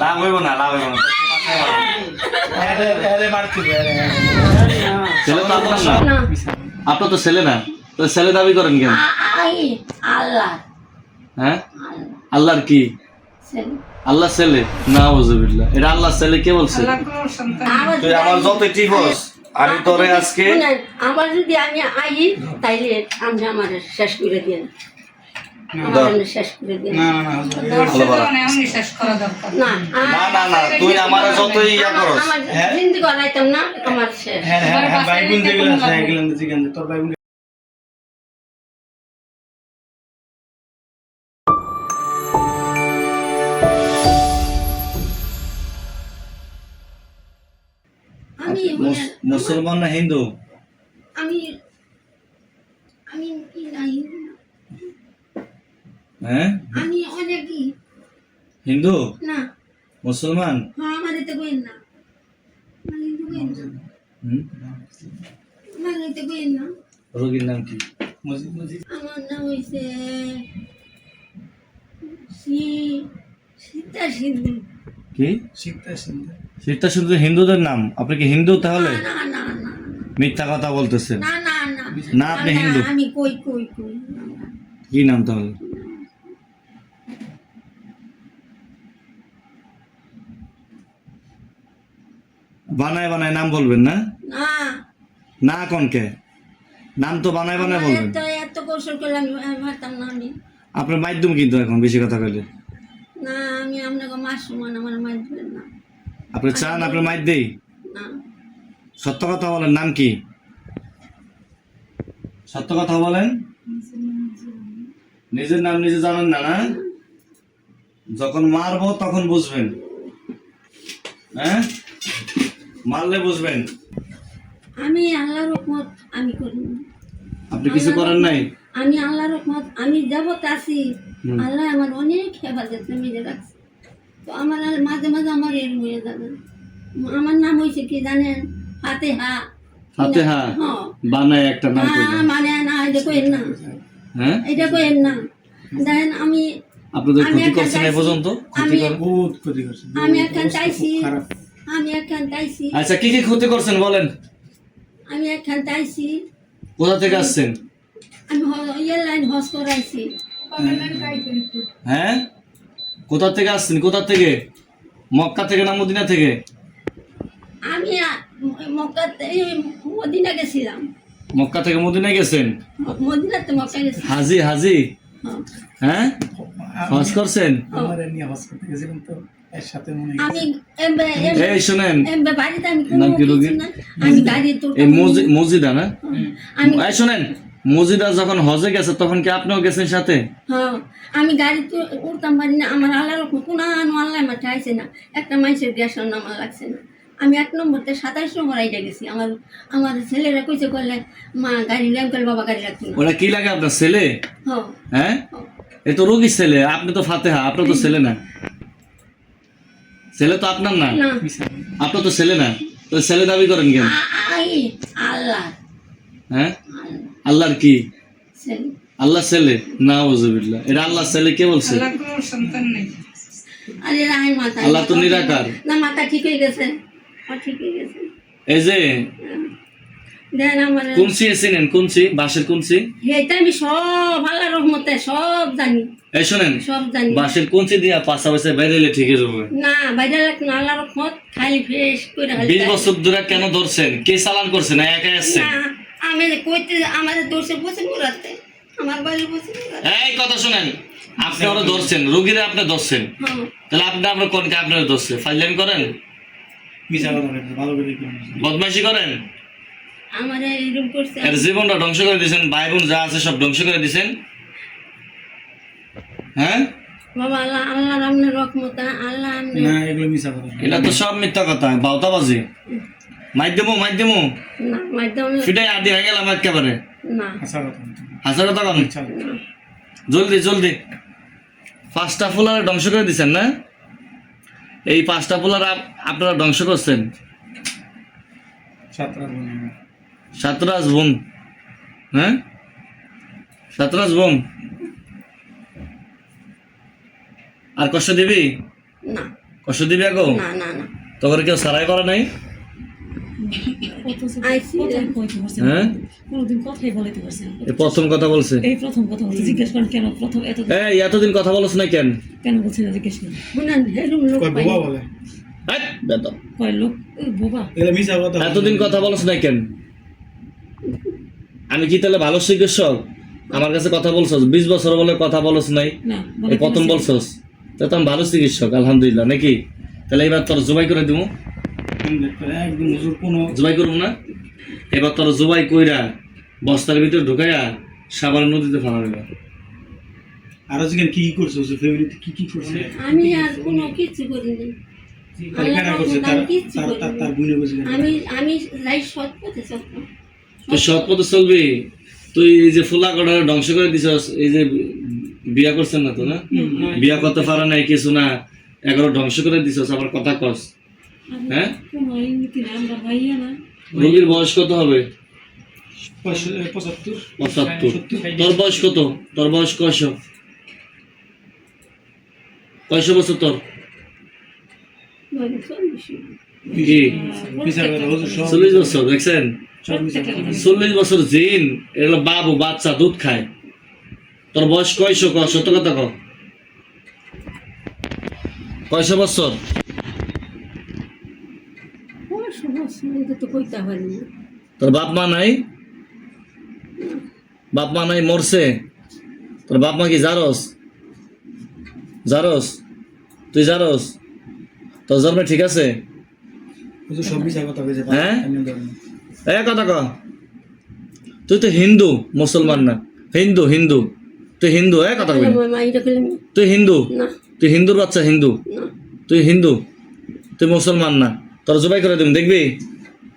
লাভ হইব না, লাভ হইব না। ছেলে তো আপনার না, আপনার তো ছেলে না, তো ছেলে দাবি করেন কেন? আল্লাহ হ্যাঁ, আল্লাহর কি? আল্লাহ ছেলে? না বুঝবিল্লাহ, এটা আল্লাহ ছেলে কে বলছে? তুই আমার যত ঠিক হস, আমি তোরে আজকে আমার যদি আমি আই তাইলে আমি আমার শেষ করে দিন, শেষ করে দিন। না না না, তুই আমার যতই ইয়া করস, জিন্দি করাইতাম না, আমার শেষ। আমি মুসলমান না হিন্দু? আমি আমি কি নাই, হ্যাঁ, আমি অনেকই হিন্দু না, মুসলমান? হ্যাঁ আমার এতে কইন না, মানে তো কইন না, মানে তো কইন না। রোগীর নাম কি? আমার নাম হইছে সীতা সিন্ধু। কি? সীতা সিন্ধু হিন্দুদের নাম? আপনি কি হিন্দু তাহলে? না না না মিথ্যা কথা বলতেছেন। না না না না, আপনি হিন্দু। আমি কই কই কই কি নাম তাহলে? বানায় বানায় নাম বলবেন না? না না কোনকে নাম তো বানায় বানায় বলবেন। এত কৌশল করলে আমি পারতাম না। আমি আপনার মাধ্যম কিন্তু এখন বেশি কথা কইলে। না, আমি আপনাকে মার সমান, আমার মার দিবেন না। আপনি চান আপনার মাইর দেই? না, সত্য কথা বলেন, নাম কি? সত্য কথা বলেন। নিজের নাম নিজে জানেন না? না, যখন মারবো তখন বুঝবেন। হ্যাঁ, মারলে বুঝবেন। আমি আল্লাহর রহমত আমি করি না। আপনি কিছু করেন নাই? আমি আল্লাহর রহমত, আমি যাবত আছি, আল্লাহ আমার অনেক হেফাজত মিলে রাখছে। তো আমার মাঝে মাঝে আমার এর হয়ে যাবে। আমার নাম হয়েছে কি জানেন? ফাতেহা। ফাতেহা বানায় একটা নাম কইলেন। মানে না, এটা কইেন না। হ্যাঁ, এটা কইেন না। দেখেন আমি আপনাদের ক্ষতি করছেন এই পর্যন্ত? আমি একখান চাইছি, আমি একখান চাইছি। আচ্ছা, কি কি ক্ষতি করছেন বলেন? আমি একখান চাইছি। কোথা থেকে আসছেন? আমি ইয়ের লাইন হজ করাইছি। হ্যাঁ, কোথা থেকে আসছেন? কোথা থেকে? মক্কা থেকে না মদিনা থেকে? আমি মক্কাতে মদিনা গেছিলাম। মক্কা থেকে মদিনা গেছেন? মদিনাতে মক্কা গেছি। হাজি হাজি? হ্যাঁ, হজ করছেন? আমি এই শুনেন, বাড়িতে আমি নাম কি রোগীর? আমি গাড়ি তো এই মসজিদা না? এই শুনেন, মসজিদা যখন হজে গেছে তখন কি আপনিও গেছেন সাথে? হ্যাঁ, আমি গাড়ি তো উঠতাম পারি না। আমার আল্লাহর কোন আল্লাহ মাঠে আইছে না, একটা মানুষের গ্যাসের নাম লাগছে না। আমি 1 নম্বরতে 27 নম্বর আইডা গেছি। আমার ছেলেরা কইছে করলে মা গাড়ি ল্যাম করে, বাবা গাড়ি রাখতো না। ওরা কি লাগে আপনার ছেলে? হ্যাঁ, এ তো রোগীর ছেলে, আপনি তো ফাতেহা, আপনার তো ছেলে না। ছেলে তো আপনার না, আপনার তো ছেলে না, তো ছেলে দাবি করেন কেন? আল্লাহ। হ্যাঁ, আল্লাহর কি? ছেলে। আল্লাহ ছেলে? না বুঝবিল্লাহ, এটা আল্লাহ ছেলে কে বলছে? আরে রাই মাথা, আল্লাহ তো নিরাকার। না, মাথা ঠিক হয়ে গেছে, ঠিক হয়ে গেছে। এই যে দেন আমার কুনসি চিনেন? কুনসি, বাঁশের কুনসি? এটা আমি সব আল্লাহর রহমতে সব জানি। এই শুনেন, সব জানি। বাঁশের কুনসি দিয়া পাশা পাশে বাইরেলে ঠিক হয়ে যাবে না, বাইরে না, আল্লাহর রহমত খালি ফ্রেশ করে। 20 বছর ধরে কেন ধরছেন? কে চালান করছে না একাই আসছেন? না, আমি কইতে আমাদের দোষে বসে মুরাতে, আমার বাড়ি বসে মুরাতে। এই কথা শুনেন, আপনি ওরা ধরছেন, রোগীরা আপনি ধরছেন, তাহলে আপনি আপনার কোন কে আপনার ধরছে? ফাইজলামি করেন, বদমাইশি করেন, আমার এরকম করছে। এর জীবনটা ধ্বংস করে দিয়েছেন, ভাই বোন যা আছে সব ধ্বংস করে দিয়েছেন। হ্যাঁ বাবা, আল্লাহ আল্লাহর আপনার রহমত, আল্লাহ না, এগুলো মিছা কথা। এটা তো সব মিথ্যা কথা, বাউতাবাজি। মাধ্যমু না, মাধ্যম ফিটাই আদি হয়ে গেলাম একেবারে। না, হাসা কথা কন, জলদি জলদি। 5টা ফুলার ধ্বংস করে দিচ্ছেন না? এই 5টা ফুলার আপনারা ধ্বংস করছেন। সাতরাজ বোম। হ্যাঁ, সাতরাজ বোম। আর কষ্ট দিবি? না, কষ্ট দিবি এখন? না না না তোর কেউ সারাই করে নাই? আইসি হ্যাঁ, কোনোদিন কথাই বলাইতে পারছেন এই প্রথম কথা বলছে। এই প্রথম কথা বলছে। জিজ্ঞেস করেন কেন প্রথম এই এতদিন কথা বলছ না কেন? কেন বলছি না, জিজ্ঞেস করেন। শুনেন হেরুম লোক কয় পাই বোবা বলে এই, বেদব। কয় লোক বোবা। এগুলো মিছা কথা এতদিন কথা বলছ না কেন? আমি কি তাহলে ভালো চিকিৎসক? আমার কাছে কথা বলছস 20 বছর বলে কথা বলছ নাই, না এই প্রথম বলছস। তাহলে তো আমি ভালো চিকিৎসক আলহামদুলিল্লাহ নাকি? তাহলে এবার তোর জবাই করে দিব। একদম হুজুর কোনো জবাই করবো না? এবার তোর জবাই কইরা বস্তার ভিতরে ঢুকাইয়া সাবার নদীতে ফালাবে। আরো জিজ্ঞেস কি কি করছে হুজুর, ফ্যামিলিতে কি কি করছে, আমি আর কোনো কিছু করিনি তার কেনা করছে, তার তার তার তার বুনে বুঝে আমি যাই সৎ পথে চলতাম তুই সৎ পথে চলবি। তুই এই যে ফুলা কটা ধ্বংস করে দিছস, এই যে বিয়া করছেন না তো, না বিয়া করতে পারা নাই কিছু না, 11 ধ্বংস করে দিছস, আবার কথা কস। হ্যাঁ, কোনো নীতি না, আমরা ভাইয়া না। রোগীর বয়স কত হবে? 75 75। তোর বয়স কত? তোর বয়স কয়শো বছর তোর? কি মিছা কথা হুজুর, সব 40 বছর? দেখছেন, 40 বছর জিন, এগুলো বাবু বাচ্চা দুধ খায়। তোর বয়স কয়শো? সত্য কথা কও, কয়শো বছর? তো কইতে পারিনি তোর বাপ মা নাই? বাপ মা নাই, মরছে? তোর বাপ মা কি জারস? জারস? তুই জারস? তোর জন্মে ঠিক আছে? হুজুর সব মিছা কথা কইছে। হ্যাঁ? এমনি ধরেন এই কথা ক, তুই তো হিন্দু, মুসলমান না। হিন্দু হিন্দু, তুই হিন্দু। কথা কই, তুই হিন্দু, না তুই হিন্দুর বাচ্চা, হিন্দু না তুই, হিন্দু তুই, মুসলমান না। তোর জবাই করে দেবেন, দেখবি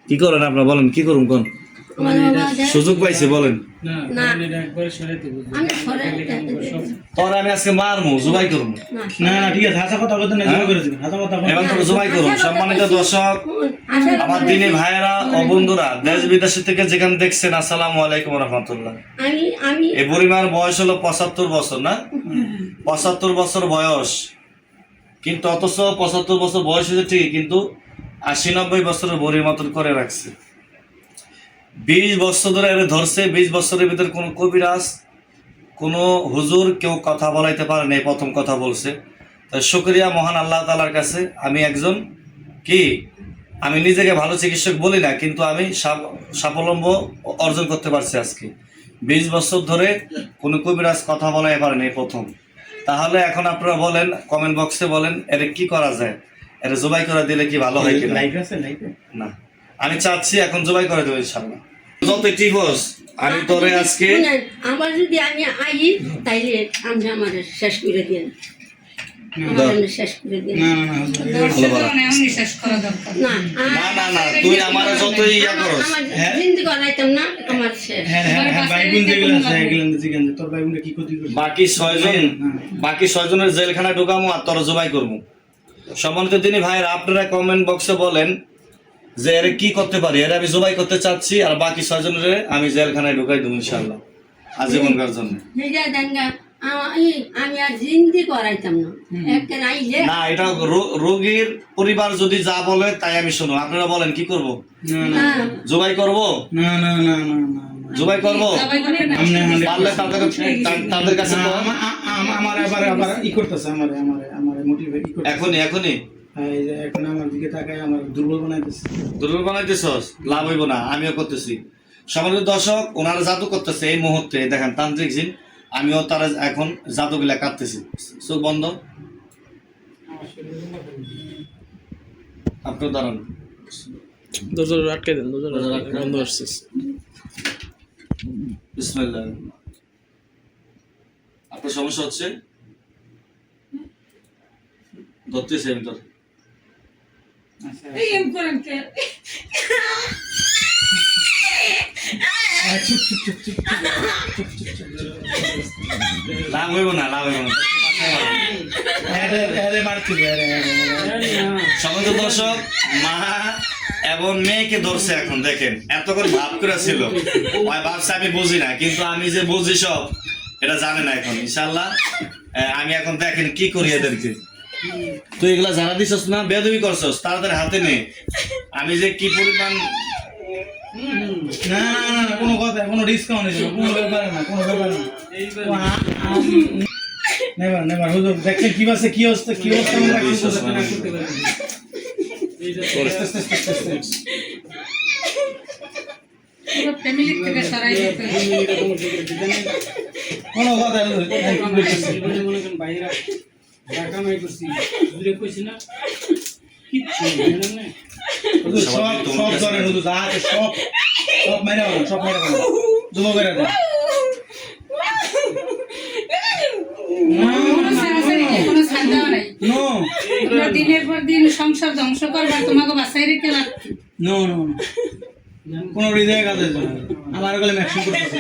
কি করেন আপনারা, বলেন কি করুন কোন? আমার বাবা সুযোগ পাইছে বলেন। না আমি তোর আমি আজকে মারমু, জবাই করবো। না না ঠিক আছে, হাসা কথা কইতে না, জমা করে দিবেন, হাসা কথা এবং তোর জবাই করুন। সম্মানিত দর্শক, আমার দিনী ভাইয়েরা ও বন্ধুরা, দেশ বিদেশ থেকে যেখানে দেখছেন, আসসালামু আলাইকুম রহমতুল্লাহ। আমি আমি এই বুড়িমার বয়স হলো 75 বছর, না 75 বছর বয়স, কিন্তু অথচ 75 বছর বয়স হয়েছে ঠিকই, কিন্তু 80-90 বছরের বুড়ির মতন করে রাখছে। 20 বছর ধরে এর ধরছে। 20 বছরের ভিতরে কোনো কবিরাজ, কোনো হুজুর কেউ কথা বলাইতে পারে না, প্রথম কথা বলছে। তাই শুকরিয়া মহান আল্লাহ তাআলার কাছে। আমি একজন কি, আমি নিজেকে ভালো চিকিৎসক বলি না, কিন্তু আমি সাফল্য অর্জন করতে পারছি আজকে। 20 বছর ধরে কোনো কবিরাজ কথা বলাই পারে না, এই প্রথম। তাহলে এখন আপনারা বলেন, কমেন্ট বক্সে বলেন, এর কি করা যায়? এর জবাই করে দিলে কি ভালো হয় কিনা? লাইভ আছে, লাইভ না, আমি চাচ্ছি এখন জবাই করে দেবো ইনশাআল্লাহ। যত ঠিক হোস, আমি তোরে আজকে শুনেন, আমার যদি আমি আই তাইলে আমি আমার শেষ করে দিন, আমার শেষ করে দিন। না না না হুজুর, না না না না, তুই আমার যতই ইয়া করস, আমার জিন্দি করাইতাম না, আমার শেষ। হ্যাঁ হ্যাঁ ভাই বোন যেগুলো আছে এগুলো জিজ্ঞেস, তোর ভাই বোনকে কি ক্ষতি করছে? বাকি 6 জনের জেলখানায় ঢুকামু আর তোর জবাই করবো। সম্মানিত দিনী ভাইয়ের, আপনারা কমেন্ট বক্সে বলেন যে এর কি করতে পারি, এর আমি জবাই করতে চাচ্ছি, আর বাকি 6 জনের আমি জেলখানায় ঢুকাই দেবো ইনশাআল্লাহ, আজীবনকার জন্য। আমি আর জিন্দি করাইতাম না, একটা আইলে না, এটা রোগীর পরিবার যদি যা বলে তাই আমি শুনো। আপনারা বলেন কি করব? না না জবাই করব? না না না না না জবাই করব? আমনে পারলে তাদের কাছে কও। আমার আবার আবার ই করতেছে, আমার আমার আমার মোটিভেট ই করতেছে এখনই এই যে এখন আমার দিকে তাকায় আমার দুর্বল বানাইতেছে। দুর্বল বানাইতেছস, লাভ হইব না, আমিও করতেছি। সম্মানিত দর্শক, ওনারা জাদু করতেছে এই মুহূর্তে, দেখেন তান্ত্রিক জিন, আমিও তারা এখন জাদুগুলা কাটতেছি। চোখ বন্ধ, আপনার দাঁড়ান, দরজা আটকে দেন, দরজা বন্ধ আসছে। বিসমিল্লাহ। আপনার সমস্যা হচ্ছে, ধরতেছি আমি তোর। এই এম করেন কে? লাভ হইব না, লাভ হইব না। সম্মানিত দর্শক, মা এবং মেয়েকে ধরছে এখন, দেখেন এত করে ভাব করে ছিল, ভাবছে আমি বুঝি না, কিন্তু আমি যে বুঝি সব এটা জানে না এখন। ইনশাআল্লাহ আমি এখন দেখেন কি করি এদেরকে। তুই এগুলা জানা দিছস না, বেদবি করছস, তাড়াতাড়ি হাতে নে। আমি যে কি পরিমাণ না না না না, কোনো কথা কোনো ডিসকাউন্ট নেই, কোনো ব্যাপার না, কোনো ব্যাপার না। নেবার নেবার হুজুর দেখেন কি বাসে কি অবস্থা আমরা কিছু করতে পারবো না। আস্তে, আস্তে, আস্তে, আস্তে। পুরো ফ্যামিলি থেকে সরাই দিতে কোনো কথা নেই, বাইরা ঢাকা মাই করছি দূরে কইছি না কিচ্ছু না হুজুর সব ধরেন হুজুর যা আছে সব মাইরা বলেন, সব মাইরা বলেন, জমা করে দেন। কোনো সারাসারি নেই, কোনো ছাড় দেওয়া নাই। নো তোমরা দিনের পর দিন সংসার ধ্বংস করবার, তোমাকে বাসায় রেখে রাখছি। নো নো কোনো হৃদয় কাজ হয়েছে না, আমার গেলে ম্যাক্সিমাম করতে